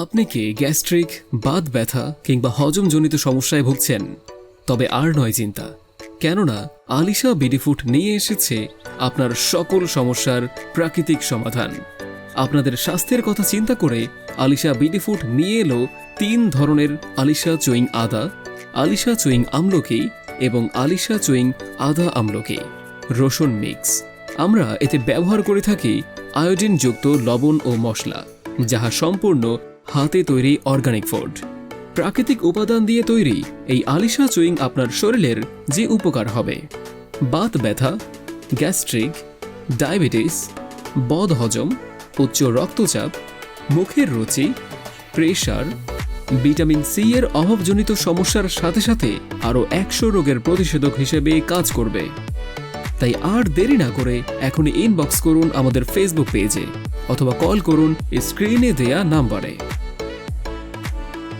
আপনি কি গ্যাস্ট্রিক, বাত ব্যথা কিংবা হজমজনিত সমস্যায় ভুগছেন? তবে আর নয় চিন্তা, কেননা আলিশা বিডি ফুড নিয়ে এসেছে আপনার সকল সমস্যার প্রাকৃতিক সমাধান। আপনাদের স্বাস্থ্যের কথা চিন্তা করে আলিশা বিডি ফুড নিয়ে এলো 3 ধরনের আলিশা চুইং আদা, আলিশা চুইং আমলকি এবং আলিশা চুইং আদা আমলকি রসুন মিক্স। আমরা এতে ব্যবহার করে থাকি আয়োডিনযুক্ত লবণ ও মশলা, যাহা সম্পূর্ণ হাতে তৈরি অর্গানিক ফুড। প্রাকৃতিক উপাদান দিয়ে তৈরি এই আলিশা চুইং আপনার শরীরের যে উপকার হবে, বাত ব্যথা, গ্যাস্ট্রিক, ডায়াবেটিস, বদহজম, উচ্চ রক্তচাপ, মুখের রুচি, প্রেশার, ভিটামিন সি এর অভাবজনিত সমস্যার সাথে সাথে আরও 100 রোগের প্রতিষেধক হিসেবে কাজ করবে। তাই আর দেরি না করে এখনই ইনবক্স করুন আমাদের ফেসবুক পেজে অথবা কল করুন স্ক্রিনে দেয়া নাম্বারে।